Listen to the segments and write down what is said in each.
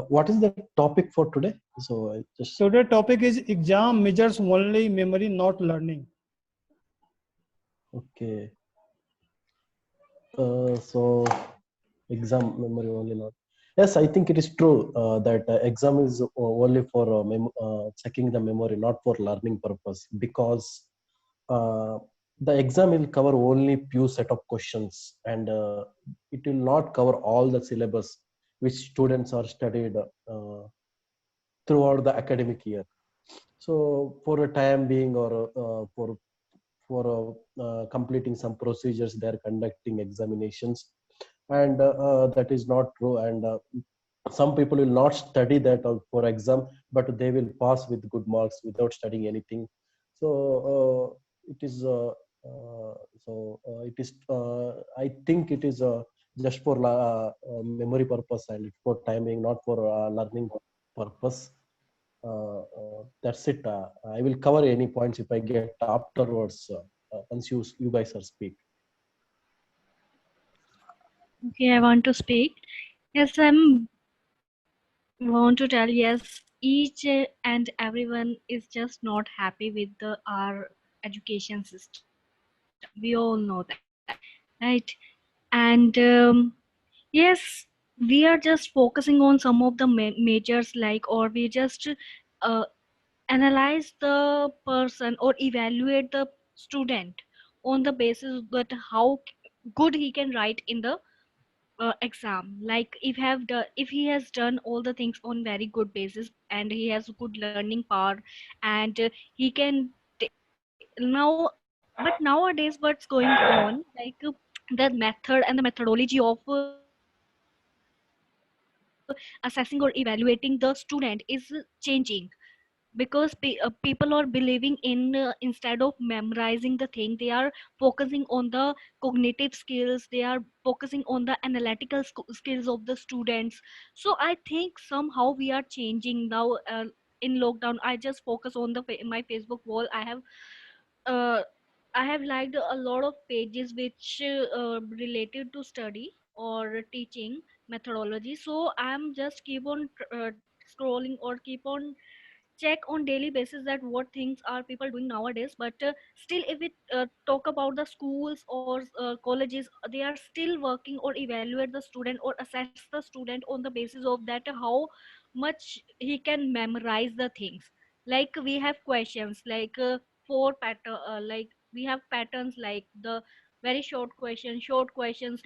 what is the topic for today? So I just Today topic is exam measures only memory, not learning. okay. So exam memory only not. Yes, I think it is true that exam is only for checking the memory, not for learning purpose. Because uh, the exam will cover only few set of questions, and it will not cover all the syllabus which students are studied throughout the academic year. So for a time being, or for completing some procedures, they are conducting examinations, and that is not true. And some people will not study that for exam, but they will pass with good marks without studying anything. So it is it is I think it is just for memory purpose and for timing, not for learning purpose. That's it. I will cover any points if I get afterwards, once you guys are speak. Okay, I want to speak. Yes, I'm want to tell yes, each and everyone is just not happy with our education system. We all know that, right? And yes, we are just focusing on some of the majors, like, or we just uh, analyze the person or evaluate the student on the basis that how good he can write in the exam. Like if he has done all the things on very good basis and he has good learning power, and he can now. But nowadays what's going on, like the method and the methodology of assessing or evaluating the student is changing, because people are believing in instead of memorizing the thing, they are focusing on the cognitive skills, they are focusing on the analytical skills of the students. So I think somehow we are changing now. In lockdown I just focus on the my Facebook wall. Uh, I have liked a lot of pages which related to study or teaching methodology. So I'm just keep on scrolling or keep on check on daily basis that what things are people doing nowadays. But still, if we talk about the schools or colleges, they are still working or evaluate the student or assess the student on the basis of that how much he can memorize the things. Like we have questions like four pattern, like we have patterns like the very short questions,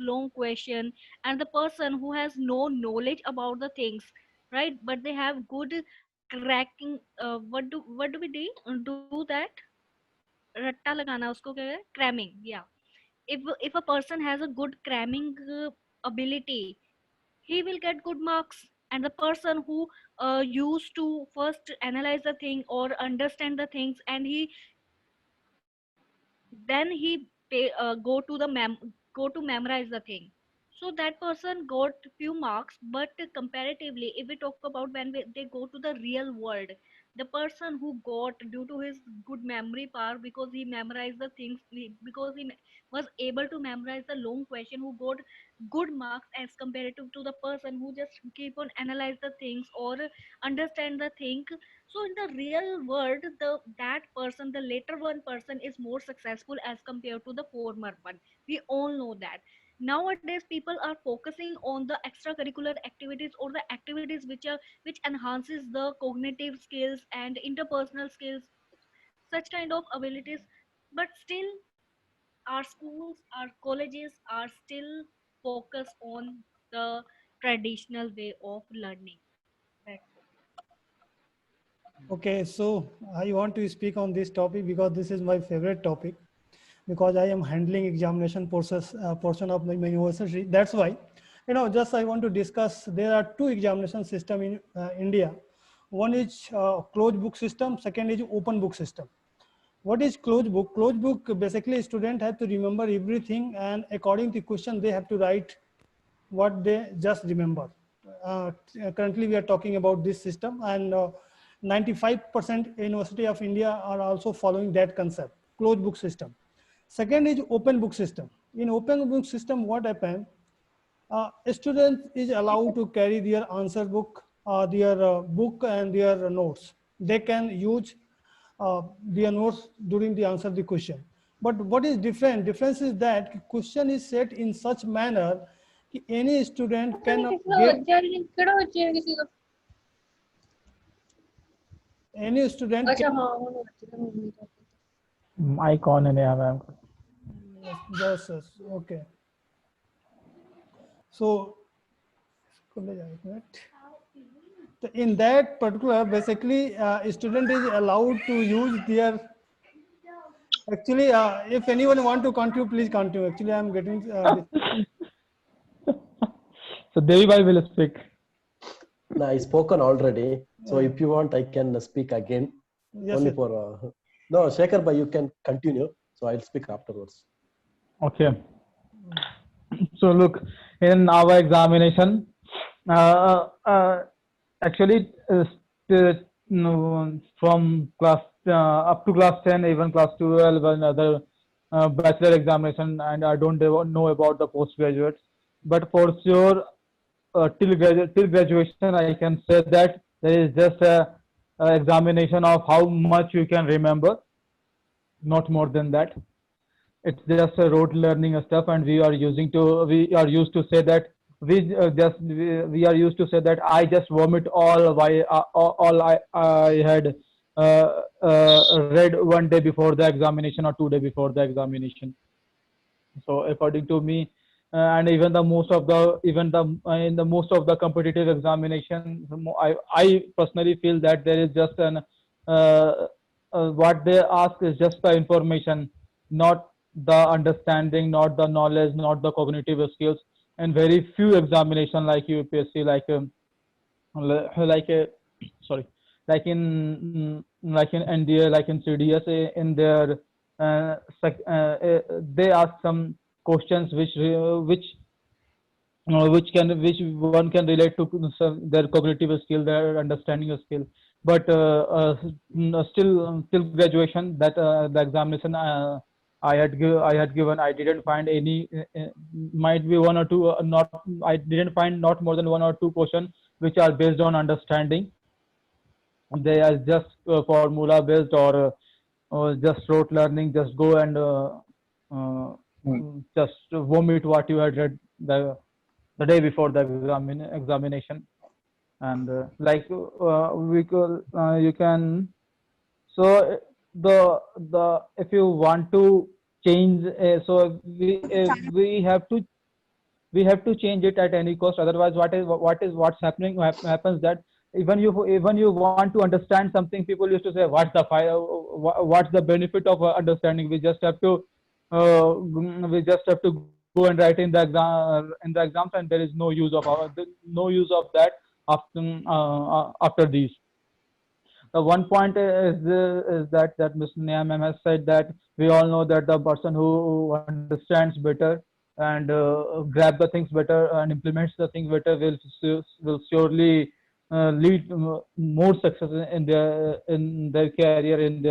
long question, and the person who has no knowledge about the things, right, but they have good cracking. What do we do that? रट्टा लगाना उसको क्या है? Cramming. Yeah. If a person has a good cramming ability, he will get good marks. And the person who used to first analyze the thing or understand the things, and he then he go to go to memorize the thing, so that person got few marks. But comparatively, if we talk about when they go to the real world, the person who got due to his good memory power, because he memorized the things, because he was able to memorize the long question, who got good marks as comparative to the person who just keep on analyze the things or understand the thing. So in the real world, that person, the later one person, is more successful as compared to the former one. We all know that. Nowadays people are focusing on the extracurricular activities or the activities which enhances the cognitive skills and interpersonal skills, such kind of abilities. But still our schools, our colleges are still focused on the traditional way of learning. That's it. Okay, so I want to speak on this topic because this is my favorite topic, because I am handling examination process portion of my university. That's why, just I want to discuss. There are two examination system in India. One is closed book system. Second is open book system. What is closed book? Closed book, basically student have to remember everything, and according to question they have to write what they just remember. Currently we are talking about this system, and 95% University of India are also following that concept, closed book system. Second is open book system. In open book system, what happens? A student is allowed to carry their answer book their book and their notes. They can use their notes during the answer the question. But what is different? Difference is that question is set in such manner that any student can get any student can icon in here, yes, yes, okay. So in that particular, basically, student is allowed to use their. Actually, if anyone want to continue, please continue. Actually, I am getting. So Devi Bhai will speak. No, I spoken already. So if you want, I can speak again. Yes, Only yes. for no, Shekhar, but you can continue. So I'll speak afterwards. Okay. So look, in our examination, uh, uh, actually, from class up to class 10, even class 12, another bachelor examination, and I don't know about the postgraduates. But for sure, till graduation, I can say that there is just a examination of how much you can remember, not more than that. It's just a rote learning stuff, and we are used to say that we are used to say that I just vomit all I had read one day before the examination or 2 day before the examination. So according to me, and even the most of the even the in the most of the competitive examination, I personally feel that there is just an what they ask is just the information, not the understanding, not the knowledge, not the cognitive skills. And very few examination like UPSC, like a sorry, like in NDA, like in CDS, in their they ask some questions which one can relate to their cognitive skill, their understanding skill. But still graduation, that the examination I had given, I didn't find any. Might be one or two. Not I didn't find not more than one or two questions which are based on understanding. They are just formula based, or just rote learning. Just go and uh, just vomit what you had read the day before the examination. And we could you can, so the if you want to change, so we have to change it at any cost. Otherwise, what's happening happens that even you want to understand something, people used to say, what's the benefit of understanding? We just have to go and write in the exams, and there is no use of that after these. The one point is that Mr. Nia ma'am has said that we all know that the person who understands better and grab the things better and implements the things better will surely lead more success in their career, in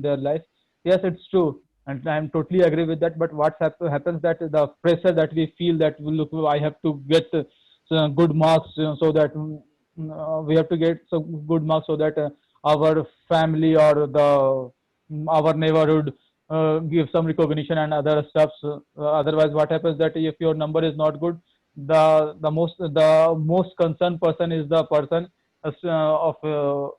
their life. Yes, it's true, and I'm totally agree with that. But what happens that the pressure that we feel, that look, I have to get good marks, so that we have to get some good marks, so that our family or our neighborhood give some recognition and other stuff. Otherwise, what happens that if your number is not good, the most concerned person is the person who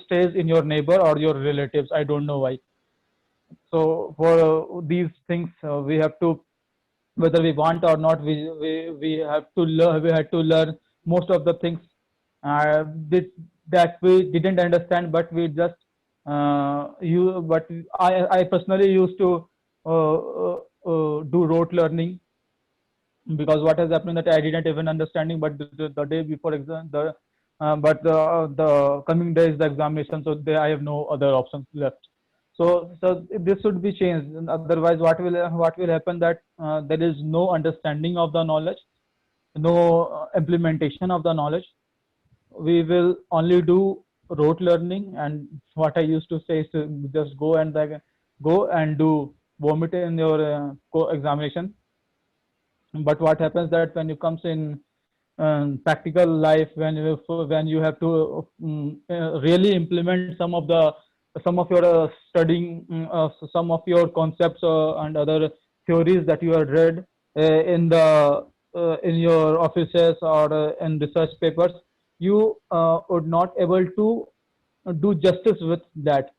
stays in your neighbor or your relatives. I don't know why. So for these things, we have to, whether we want or not, we have to learn. We had to learn most of the things uh, that, that we didn't understand, but we just you. But I personally used to do rote learning, because what has happened that I didn't even understanding, but the day before exam, but the coming day is the examination, so there I have no other options left. So this should be changed. Otherwise, what will happen that there is no understanding of the knowledge, no implementation of the knowledge. We will only do rote learning, and what I used to say is to just go and do vomit in your examination. But what happens that when you comes in practical life, when you have to really implement some of your studying, some of your concepts and other theories that you have read in your offices or in research papers, you would not able to do justice with that.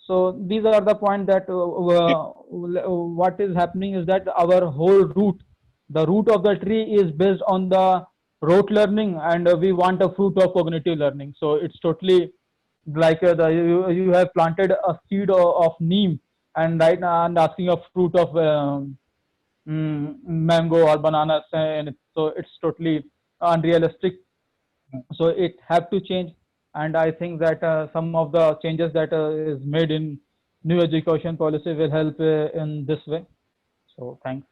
So these are the point that what is happening is that our whole root, the root of the tree is based on the rote learning, and we want a fruit of cognitive learning. So it's totally like you have planted a seed of neem, and right now and asking a fruit of mango or bananas in it. So it's totally unrealistic. So it have to change, and I think that some of the changes that is made in new education policy will help in this way. So thanks.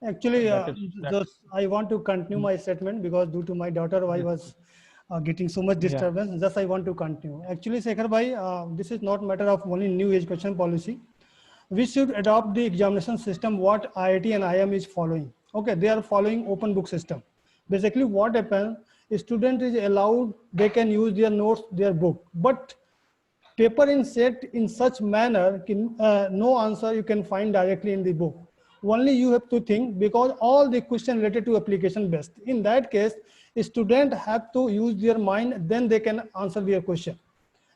Actually, That is that. just I want to continue my statement because due to my daughter, I Yes. was getting so much Yeah. disturbance. Just I want to continue. Actually, Sekhar bhai, this is not matter of only new education policy. We should adopt the examination system what IIT and IM is following. Okay, they are following open book system. Basically, what happens, a student is allowed, they can use their notes, their book, but paper is set in such manner no answer you can find directly in the book. Only you have to think because all the question related to application based. In that case, a student have to use their mind, then they can answer their question.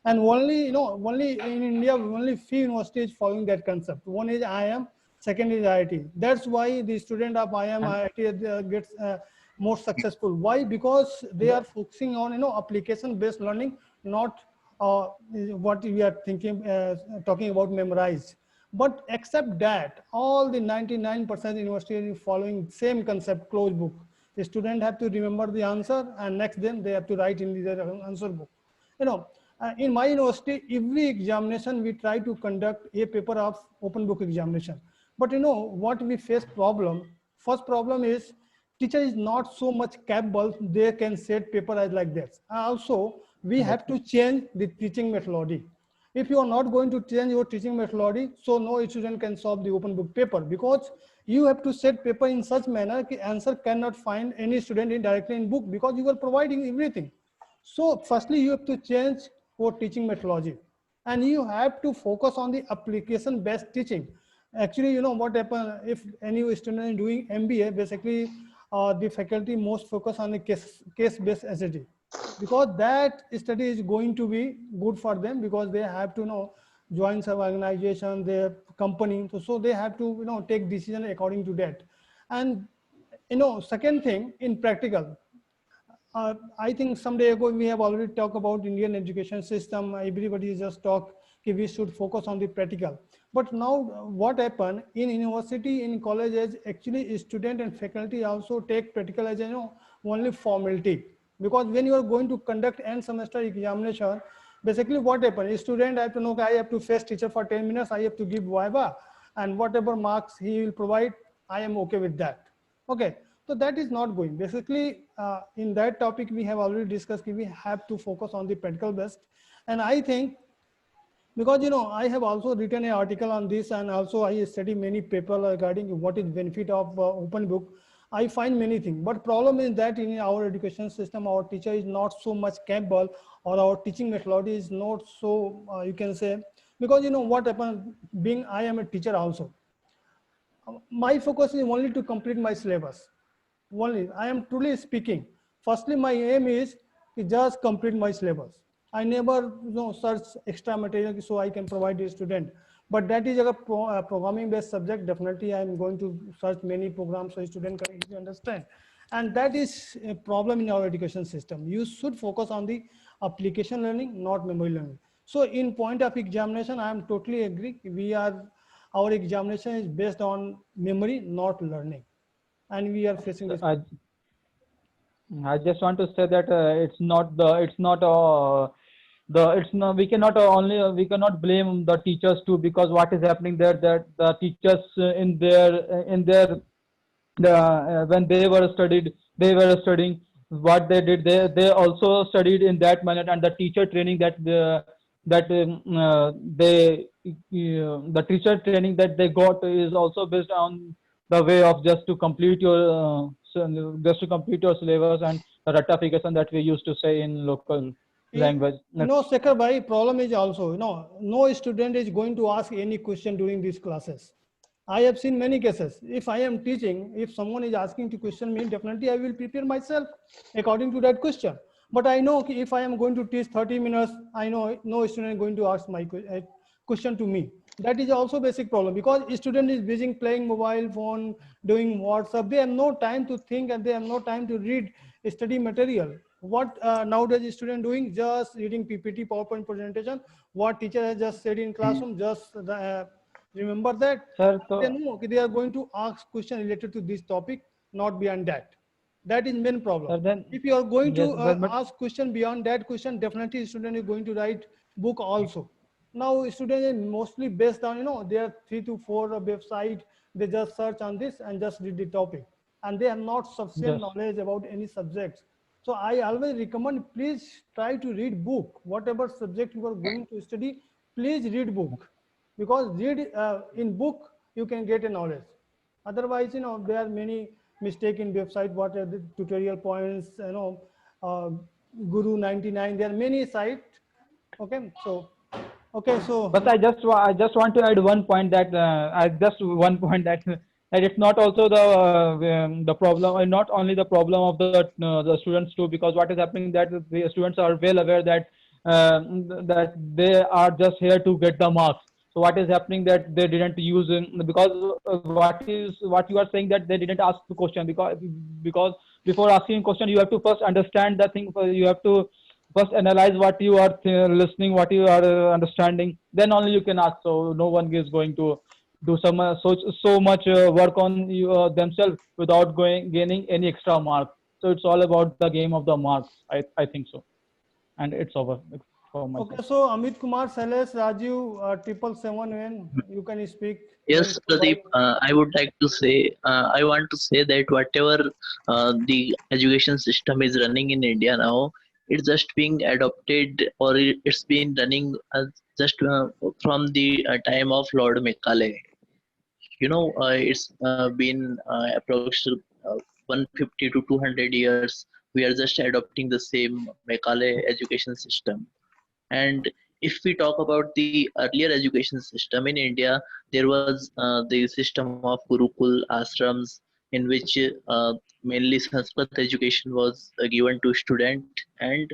And only, only in India, only few universities following that concept. One is IIM, second is IIT. That's why the student of IIM, And IIT gets more successful. Why? Because they and are focusing on, application-based learning, not what we are thinking, talking about memorize. But except that, all the 99% universities are following same concept, closed book. The student have to remember the answer, and next then they have to write in their answer book. You know, in my university, every examination we try to conduct a paper of open book examination. But what we face problem, first problem is teacher is not so much capable, they can set paper as like that. Also, we have to change the teaching methodology. If you are not going to change your teaching methodology, so no student can solve the open book paper, because you have to set paper in such manner that answer cannot find any student directly in book, because you are providing everything. So firstly, you have to change your teaching methodology, and you have to focus on the application based teaching. Actually, what happens if any student is doing MBA, basically the faculty most focus on the case based study, because that study is going to be good for them, because they have to join some organization, their company, so they have to take decision according to that. And second thing, in practical, I think some day ago we have already talked about Indian education system. Everybody just talk that we should focus on the practical. But now what happened in university, in colleges, actually student and faculty also take practical as only formality. Because when you are going to conduct end semester examination, basically what happens? Student have to know, I have to face teacher for 10 minutes, I have to give viva, and whatever marks he will provide, I am okay with that. Okay. So that is not going. Basically, in that topic, we have already discussed we have to focus on the practical best. And I think, because I have also written an article on this, and also I study many people regarding what is benefit of open book. I find many things, but problem is that in our education system, our teacher is not so much capable, or our teaching methodology is not so, you can say, because what happens, being I am a teacher also, my focus is only to complete my syllabus. Only I am truly speaking. Firstly, my aim is to just complete my syllabus. I never search extra material so I can provide the student. But that is a programming based subject. Definitely, I am going to search many programs so student can easily understand. And that is a problem in our education system. You should focus on the application learning, not memory learning. So in point of examination, I am totally agree. Our examination is based on memory, not learning. And we are facing so this. I just want to say that it's not it's not, we cannot we cannot blame the teachers too, because what is happening there, that the teachers in their when they were studying, what they did, they also studied in that manner, and the teacher training the teacher training that they got is also based on the way of just to complete your just to complete your syllabus and ratification that we used to say in local language. No, Sekhar bhai, problem is also, no student is going to ask any question during these classes. I have seen many cases. If I am teaching, if someone is asking to question me, definitely I will prepare myself according to that question. But I know if I am going to teach 30 minutes, I know no student is going to ask my question to me. That is also basic problem, because student is busy playing mobile phone, doing WhatsApp. They have no time to think, and they have no time to read study material. What nowadays student doing? Just reading PPT, PowerPoint presentation. What teacher has just said in classroom, just remember that. Sir, They know they are going to ask question related to this topic, not beyond that. That is main problem. sir, then If you are going yes, to but ask question beyond that question, definitely student is going to write book also. Now student is mostly based on, there are 3 to 4 website. They just search on this and just read the topic, and they have not sufficient yes, knowledge about any subjects. So I always recommend, please try to read book. Whatever subject you are going to study, please read book, because read in book you can get a knowledge. Otherwise, there are many mistake in website. What are the tutorial points? Uh, Guru 99. There are many site. Okay, so but I just want to add one point that I just one point that it's not also the problem, not only the problem of the students too, because what is happening that the students are well aware that that they are just here to get the marks. So what is happening that they didn't use because what you are saying that they didn't ask the question, because before asking question you have to first understand the thing. You have to first analyze what you are listening, what you are understanding, then only you can ask. So no one is going to do so much work on you, themselves without gaining any extra marks. So it's all about the game of the marks. I think so. And it's over for my okay, side. so Amit Kumar, Sailesh, Rajiv, 777, you can speak. Very Yes, Pradeep, I would like to say, I want to say that whatever the education system is running in India now, it's just being adopted, or it's been running just from the time of Lord Macaulay. It's been approximately 150 to 200 years. We are just adopting the same Macaulay education system. And if we talk about the earlier education system in India, there was the system of Gurukul ashrams, in which mainly Sanskrit education was given to student, and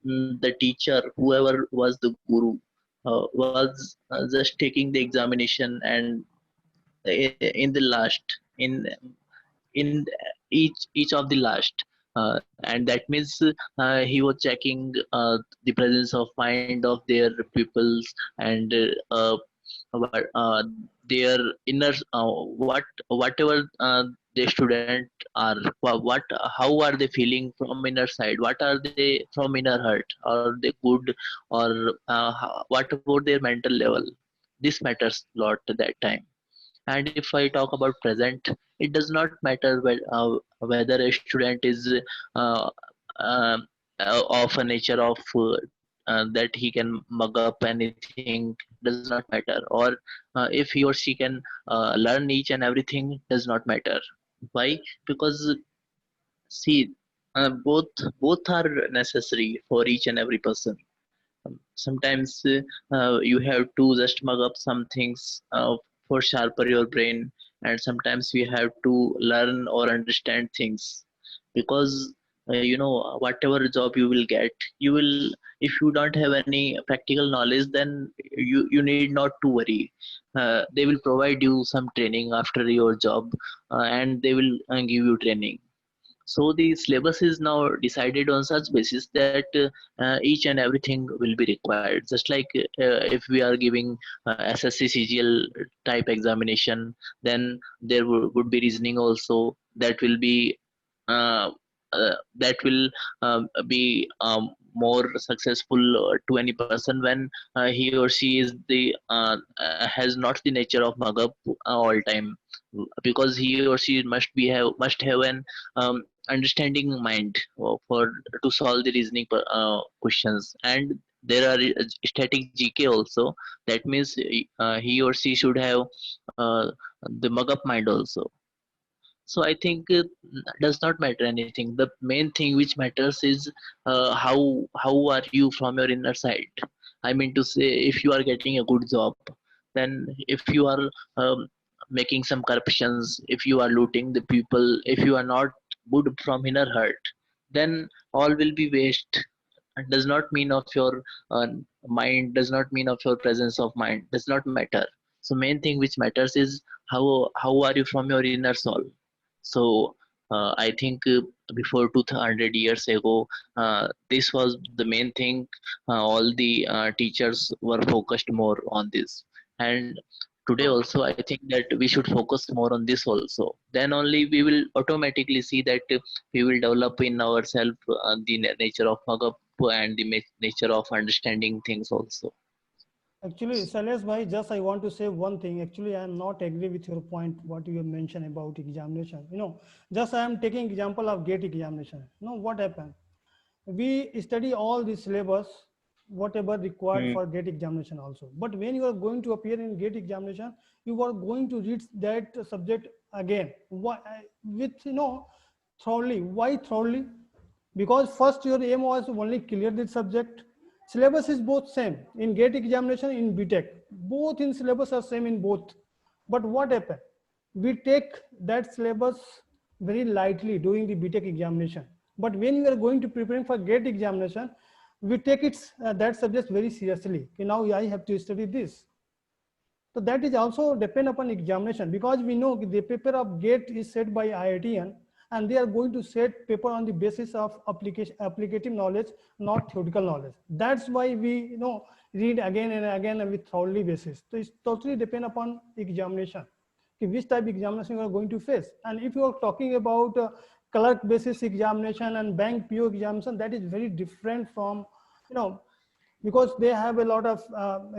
the teacher, whoever was the guru, was just taking the examination, and in the last, in each of the last, and that means he was checking the presence of mind of their pupils, and uh, their inner, whatever the student are, what how are they feeling from inner side, what are they from inner heart, are they good, or what about their mental level. This matters a lot at that time. And if I talk about present, it does not matter whether a student is uh, uh, of a nature of that he can mug up anything, does not matter, or if he or she can learn each and everything, does not matter. Why? Because see, both are necessary for each and every person. Sometimes you have to just mug up some things for sharper your brain, and sometimes you have to learn or understand things, because whatever job you will get, you will, if you don't have any practical knowledge, then you need not to worry. They will provide you some training after your job, and they will give you training. So the syllabus is now decided on such basis that each and everything will be required. Just like if we are giving SSC CGL type examination, then there would be reasoning also, that will be uh, that will be more successful to any person when he or she is the has not the nature of mug up all time, because he or she must have an understanding mind for to solve the reasoning questions. And there are static GK also. That means he or she should have uh, the mug up mind also. So I think does not matter anything. The main thing which matters is how are you from your inner side. I mean to say, if you are getting a good job, then if you are making some corruptions, if you are looting the people, if you are not good from inner heart, then all will be waste. It does not mean of your mind, does not mean of your presence of mind, does not matter. So main thing which matters is how are you from your inner soul. So I think before 200 years ago, this was the main thing. All the teachers were focused more on this, and today also I think that we should focus more on this also. Then only we will automatically see that we will develop in ourselves the nature of Magap and the nature of understanding things also. Actually, Salesh bhai, just I want to say one thing. Actually, I am not agree with your point, what you mentioned about examination. Just I am taking example of GATE examination. What happened? We study all the syllabus, whatever required Hmm. for GATE examination also. But when you are going to appear in GATE examination, you are going to read that subject again. Why? With, thoroughly. Why thoroughly? Because first your aim was only clear the subject. Syllabus is both same in GATE examination, in BTech, both in syllabus are same in both. But what happened, we take that syllabus very lightly during the BTech examination, but when we are going to preparing for GATE examination, we take it that subject very seriously. Okay, now I have to study this. So that is also depend upon examination, because we know the paper of GATE is set by IITian, and they are going to set paper on the basis of applicative knowledge, not theoretical knowledge. That's why we read again and again with thoroughly basis. So it's totally depend upon examination, okay, which type of examination you are going to face. And if you are talking about clerk basis examination and bank PO examination, that is very different from, because they have a lot of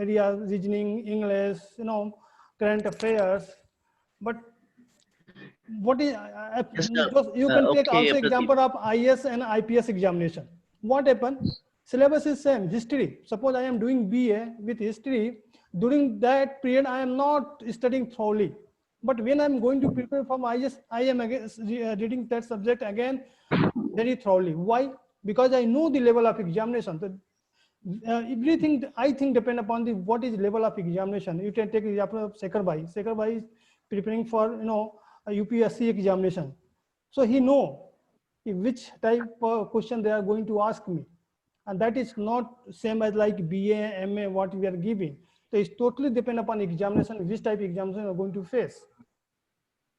areas, reasoning, English, current affairs. But what is Yes, you can take okay, also Pradeep. example of IS and IPS examination. What happened? Syllabus is same, history. Suppose I am doing BA with history. During that period, I am not studying thoroughly. But when I'm going to prepare for IS, I am again reading that subject again very thoroughly. Why? Because I know the level of examination. Everything I think depend upon the what is level of examination. You can take example of Sekhar Bhai. Sekhar Bhai is preparing for a UPSC examination, so he know which type of question they are going to ask me, and that is not same as like BA, MA what we are giving. So it's totally depend upon examination, which type of examination you are going to face.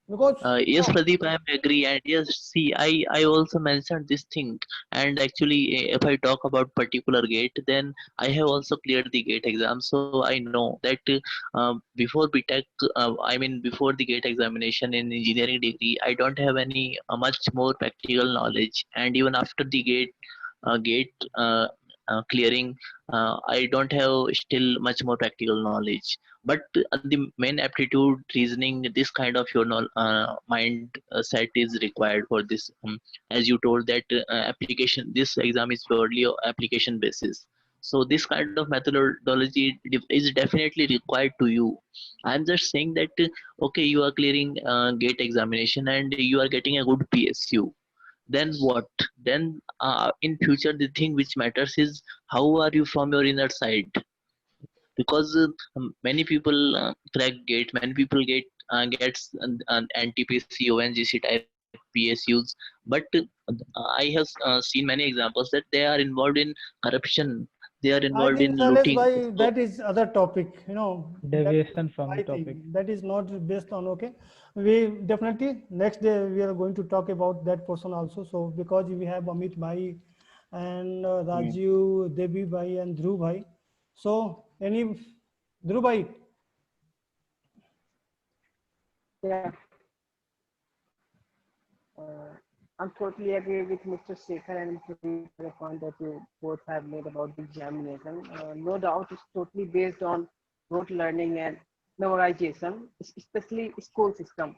Because Yes, Pradeep, I am agree. And yes, see, I also mentioned this thing. And actually, if I talk about particular gate, then I have also cleared the gate exam. So I know that before BTech, I mean, before the gate examination in engineering degree, I don't have any much more practical knowledge. And even after the gate clearing, I don't have still much more practical knowledge. But the main aptitude, reasoning, this kind of your mind set is required for this. As you told that application, this exam is purely application basis. So this kind of methodology is definitely required to you. I'm just saying that okay, you are clearing gate examination and you are getting a good PSU. Then what? Then in future the thing which matters is how are you from your inner side. Because many people crack gate, many people gets an NTPC ONGC type PSUs, but I have seen many examples that they are involved in corruption, they are I involved think in Sailesh looting. bhai, So that is other topic. That is Deviation from the I think topic. that is not based on okay. We definitely next day we are going to talk about that person also. So because we have Amit bhai and Rajiv, Devi bhai and Dhruv bhai. So any Dhruv bhai, Yeah, I'm totally agree with Mr. Sekhar and Pradeep for the point that you both have made about the examination. No doubt, it's totally based on rote learning and memorization, especially school system.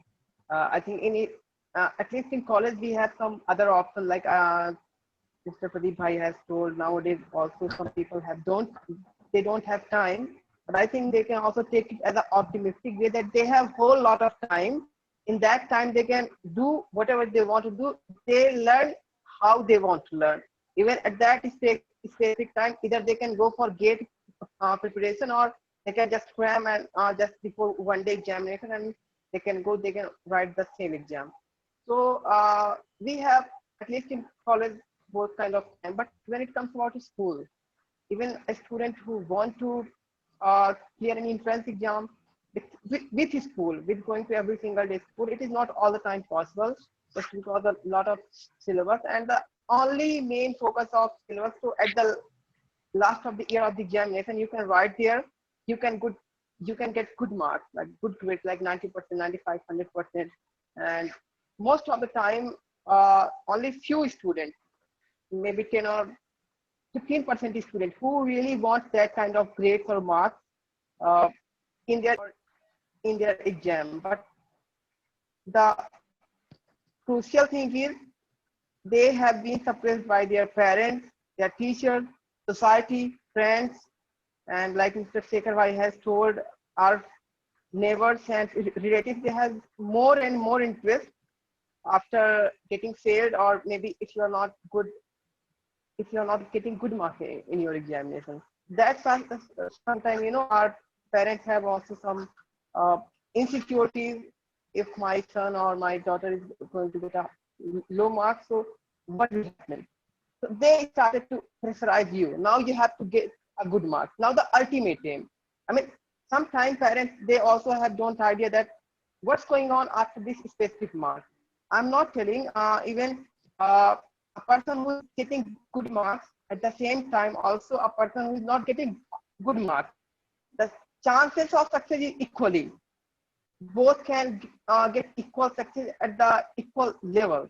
I think in it, at least in college, we have some other option like Mr. Pradeep Bhai has told. Nowadays, also some people don't have time, but I think they can also take it as an optimistic way that they have whole lot of time in that time they can do whatever they want to do. They learn how they want to learn. Even at that specific time, either they can go for gate preparation, or they can just cram and just before one day examination, and they can write the same exam. So we have, at least in college, both kind of time. But when it comes about school, even a student who want to clear an entrance exam with his school, with going to every single day school, it is not all the time possible, just because a lot of syllabus, and the only main focus of syllabus. So at the last of the year of the examination, you can write there, you can get good marks, like good grades, like 90%, 95, 100%. And most of the time, only few students, maybe 10 or 15% students who really want that kind of grades or marks uh, in their exam. But the crucial thing is they have been suppressed by their parents, their teachers, society, friends, and like Mr. Shekhar Bhai has told, our neighbors and relatives, they have more and more interest after getting failed, or maybe if you're not getting good marks in your examination. That's sometimes, our parents have also some uh, insecurities. If my son or my daughter is going to get a low mark, so what will happen? So they started to pressurize you. Now you have to get a good mark. Now the ultimate aim. I mean, sometimes parents, they also have don't idea that what's going on after this specific mark. I'm not telling even a person who is getting good marks at the same time also a person who is not getting good marks. The chances of success is equally. Both can get equal success at the equal level.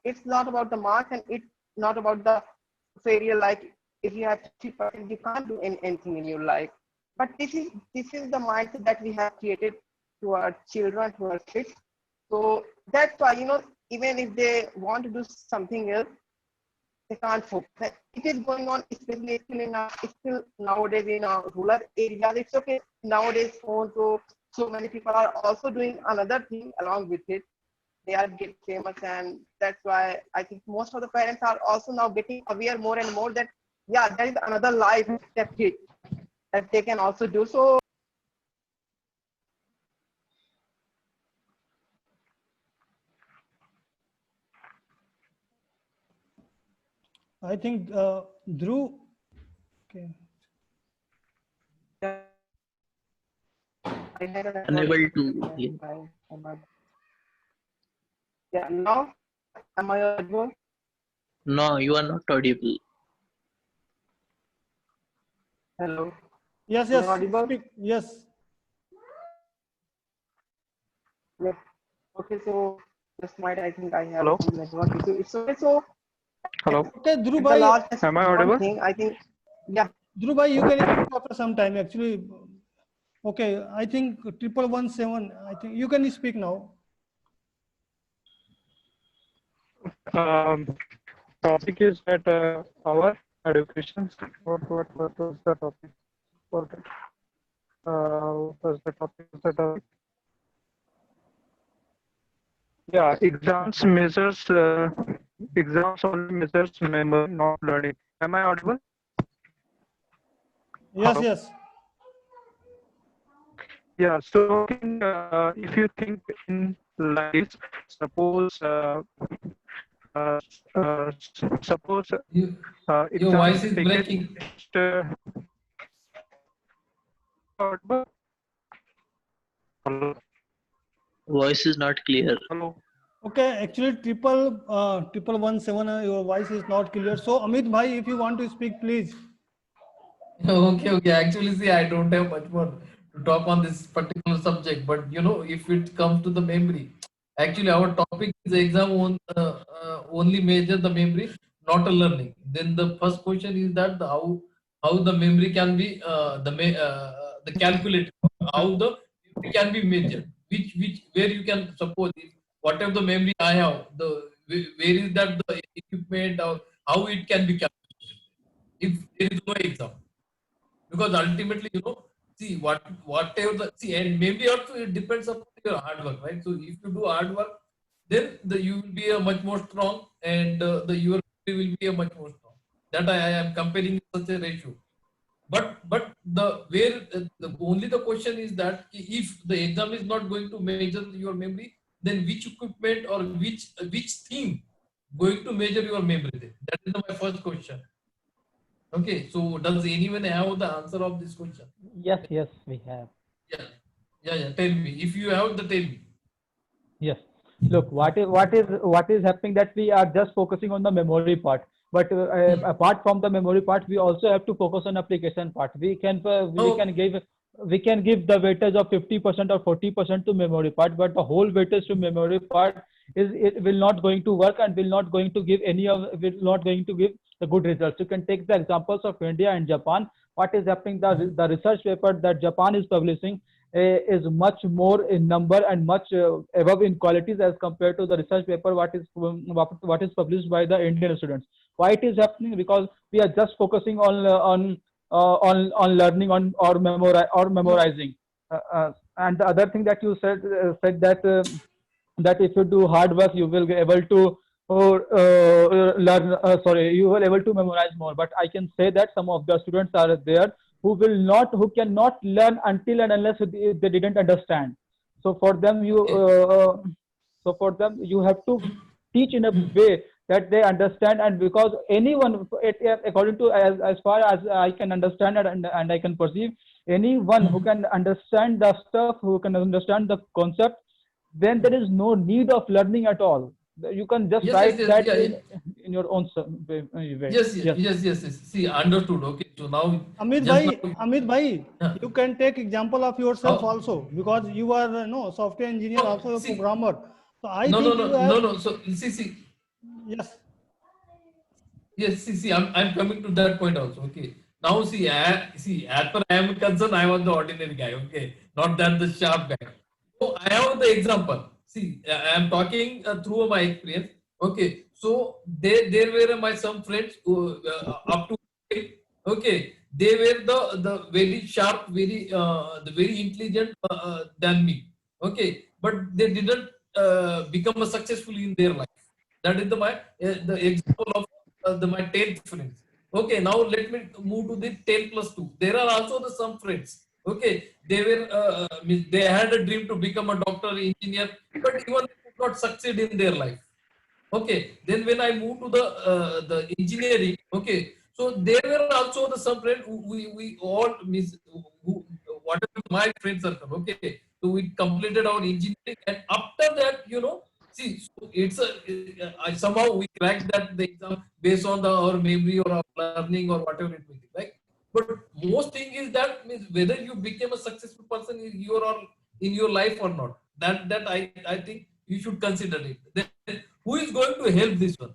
It's not about the marks, and it's not about the failure. Like if you have 50%, you can't do anything in your life. But this is the mindset that we have created to our children, to our kids. So that's why, even if they want to do something else, they can't focus. It is going on, especially still nowadays in rural areas. It's okay. Nowadays, so many people are also doing another thing along with it. They are getting famous, and that's why I think most of the parents are also now getting aware more and more that, yeah, there is another life that they can also do. So I think Dhruv. Okay. I had a Unable to hear. Yeah, now am I audible? No, you are not audible. Hello, Yes, am I yes. audible? Speak. Yes. Yes. Okay, so just might, I think I have Hello? some network issue. It's okay. So Hello? Okay, Dhruv at the bhai, last, just Am I one audible? thing, I think, yeah, Dhruv bhai, you can speak after some time. Actually, okay. I think 1117. I think you can speak now. Um, Topic is that our education. What was the topic? What was the topic? Yeah, exams only measures memory, not learning. Am I audible? Yes, Hello? yes. Yeah, so if you think in like this, suppose uh, uh, suppose You, your exam voice is is taken breaking. next audible? Hello? Voice is not clear. Hello? Okay, actually, 1117. Your voice is not clear. So, Amit bhai, if you want to speak, please. Okay, okay. Actually, see, I don't have much more to talk on this particular subject. But if it comes to the memory, actually, our topic is only measure the memory, not a learning. Then the first question is that how the memory can be the calculated, how the memory can be measured, which where you can suppose if whatever the memory I have, where is that the equipment or how it can be calculated if there is no exam, because ultimately see whatever the see, and maybe also it depends upon your hard work, right? So if you do hard work, then you will be a much more strong, and the your will be a much more strong. That I am comparing such a ratio. But the where the only the question is that if the exam is not going to measure your memory, then which equipment or which theme going to measure your memory then? That is my first question. Okay, so does anyone have the answer of this question? Yes, yes, we have. Yeah, yeah. Tell me if you have the tell me. Yes. Look, what is happening that we are just focusing on the memory part. But Hmm. apart from the memory part, we also have to focus on application part. Oh, We can give the weightage of 50% or 40% to memory part, but the whole weightage to memory part is it will not going to work and will not going to give the good results. You can take the examples of India and Japan. What is happening? The research paper that Japan is publishing is much more in number and much above in qualities as compared to the research paper what is published by the Indian students. Why it is happening? Because we are just focusing on learning or no. memorizing. And the other thing that you said that if you do hard work you will be able to learn sorry you will able to memorize more, but I can say that some of the students are there who cannot learn until and unless they didn't understand. So for them Okay. you have to teach in a Hmm. way that they understand, and because anyone according to as far as I can understand and I can perceive, anyone who Hmm. can understand the stuff, who can understand the concept, then there is no need of learning at all. You can just Yes, yes, write yes, that yeah, yeah. in your own way. Yes, yes, Yes. yes, yes, yes. See, understood. Okay, so now just now. Amit bhai, Yeah. you can take example of yourself How? also because you are no software engineer, No, also a see, programmer. So I no, no, think you no, have no, no. So see. yes. Yes, see, I'm coming to that point also. Okay. Now, as per I am concerned, I was the ordinary guy. Okay, not that the sharp guy. So I have the example. See, I am talking through my experience. Okay, so there were my some friends who up to okay, they were the very sharp, the very intelligent than me. Okay, but they didn't become a successful in their life. That is the example of my 10th friends. Okay, now let me move to the 10 plus 2. There are also the some friends. Okay, they had a dream to become a doctor, engineer, but even they could not succeed in their life. Okay, then when I moved to the engineering, okay, so there were also the some friends who we all miss who whatever my friend circle. Okay, so we completed our engineering, and after that, see, so it's somehow we cracked that the exam based on our memory or our learning or whatever it may be, right? But most thing is that means whether you became a successful person in your life or not. That I think you should consider it. Then who is going to help this one?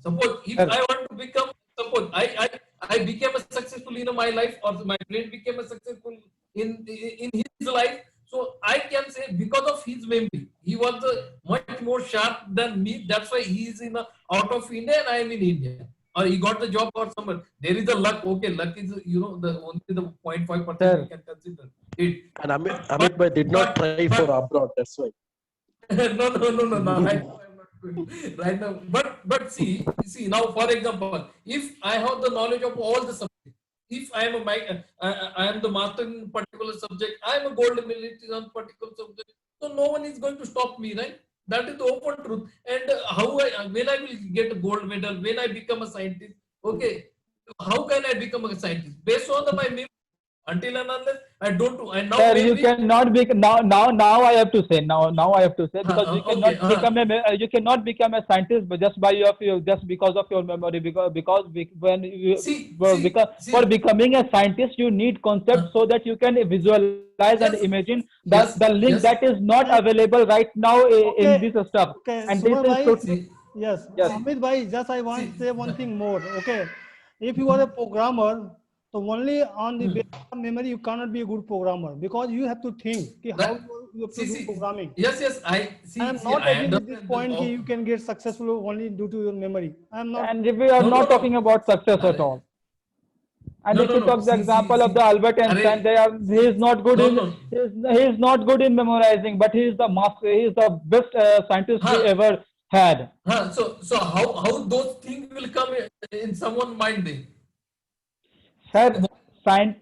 Suppose if I Sir, want to become, suppose I became a successful in my life, or my friend became a successful in his life. So I can say because of his memory, he was much more sharp than me. That's why he is out of India and I am in India. Or he got the job or somewhere. There is a luck. Okay, luck is the only the 0.5% we sir, can consider it. And But Amit bhai did not but try for but abroad. That's why. no, no, no, no, no. Right now, I'm not going to. Right now, but see now. For example, if I have the knowledge of all the subjects, if I am I am the master in particular subject, I am a gold medalist on particular subject. So no one is going to stop me, right? That is the open truth. And when I will get a gold medal, when I become a scientist, okay, how can I become a scientist based on my memory? Until and unless I don't do, and now sir, you memory. cannot be now I have to say now I have to say, because Okay. you cannot become a scientist but just because of your memory, when you for See. becoming a scientist you need concepts Uh, so that you can visualize and yes, imagine the yes, link that yes. is not And available right now in okay, this stuff, okay, and this Sumer is bhai, totally. See, yes, Yes, see, Amit bhai, just I want see. to say one thing more. Okay, if you are a programmer, so only on the basis Hmm. of memory you cannot be a good programmer because you have to think कि how That, you have to do see. programming. Yes, yes. I am See. not I agree with this understand. point कि you can get successful only due to your memory. I am not. and we are No, no, not talking no. about success at Arre, all. And No, if no, you no. talk the See, see, example of the see. Albert Einstein, Array, he is not good no, in no. he is not good in memorizing, but he is the master. He is the best scientist we Huh, ever had. huh. So how those things will come in someone mind then? See, Sir, science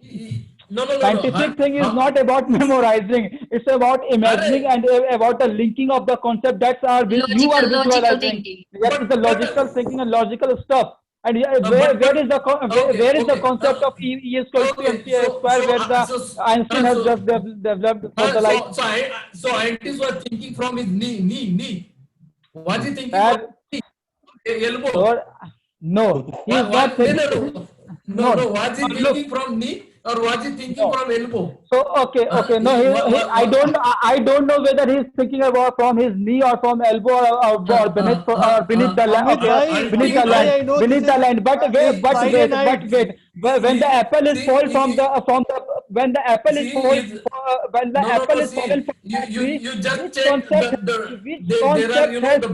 no, no, no, no. Huh, scientific thing is huh. not about memorizing. It's about imagining Array, and about the linking of the concept that are you are Logical visualizing. thinking. That is the but logical thinking and logical stuff. And where is the but okay, where is the okay. concept of E is equal to Okay, mc square where the Einstein has just developed for the light? so scientist was thinking from his knee. Was he thinking from Sir, knee? Elbow? sir, no, he is not No, thinking. no, no, no, no. No, Was he look, thinking from knee or was he thinking no. from elbow? So okay, okay. No, I don't know whether he's thinking about from his knee or from elbow or beneath the Amit bhai, beneath the Amit bhai, land, I know this beneath is the land. Friday night. When the apple is fall from the when the apple is See, fall is when the no, no, apple no. is fallen See, from that tree, you just check which there are concept has the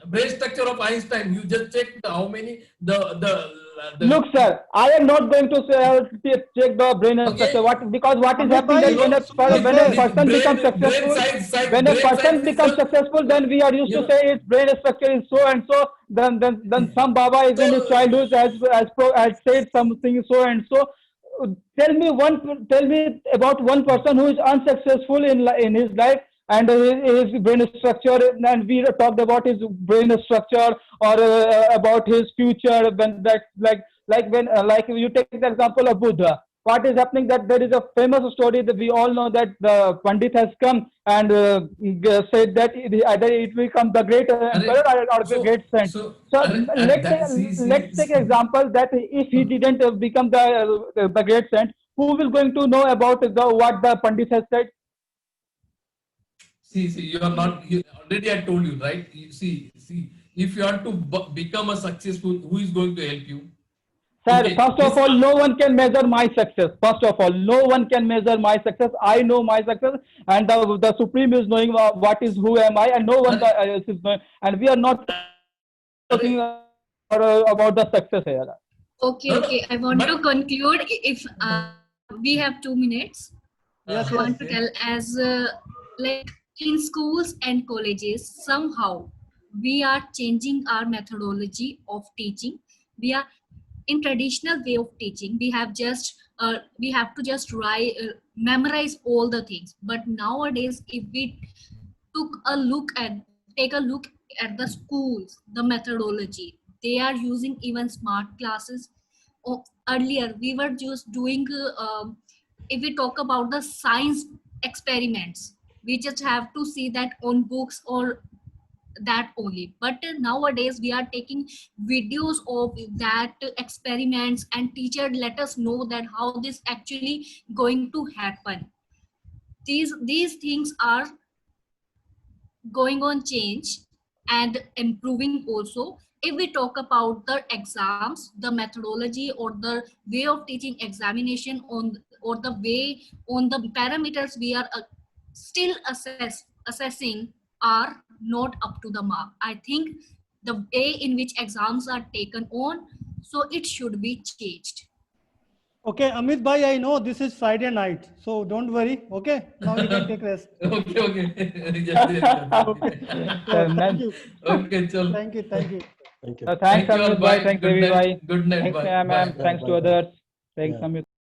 brain structure of Einstein. You just check how many look, the sir, I am not going to check the brain structure. okay. What is Amit happening that bhai, to be when a fair, person becomes Brain successful, size when a brain person size is becomes successful, then we are used you to know say its brain structure is so and so. Then some Baba is in his so childhood has said something so and so. Tell me about one person who is unsuccessful in his life and his brain structure, and we talked about his brain structure or about his future. When that when like you take the example of Buddha, what is happening that there is a famous story that we all know that the Pandit has come and said that either it will become the great emperor or the great saint. So that let's take an example that if he didn't become the great saint, who will going to know about what the Pandit has said? see you are not already I told you, right? See, if you are to become a successful, who is going to help you? Sir, Okay, first of all, no one can measure my success. First of all, no one can measure my success. I know my success, and the Supreme is knowing what is who am I, and no one Arre, else is knowing. And we are not talking arre, about the success here. Okay, no, no, okay. I want to but conclude. If we have 2 minutes, yes, I want yes. to okay. tell as like in schools and colleges, somehow we are changing our methodology of teaching. We are in traditional way of teaching. We have to just write, memorize all the things. But nowadays, if we take a look at the schools, the methodology, they are using even smart classes. Earlier we were just doing if we talk about the science experiments, we just have to see that on books or that only. But nowadays we are taking videos of that experiments, and teacher let us know that how this actually going to happen. These things are going on change and improving also. If we talk about the exams, the methodology or the way of teaching examination on or the way on the parameters we are still assessing are not up to the mark. I think the way in which exams are taken on, so it should be changed. Okay, Amit bhai, I know this is Friday night, so don't worry. Okay, now you can take rest. Okay. Yes. So thank Man. you, Okay, chalo. thank you. Thank you. Thanks, Thank you all. Amit bhai. Bye. Thanks, Devi bhai. Good night. Thanks, Bye. ma'am. Bye. Yeah, Thanks Bye. to bye bye. others. Thanks, Yeah. Amit.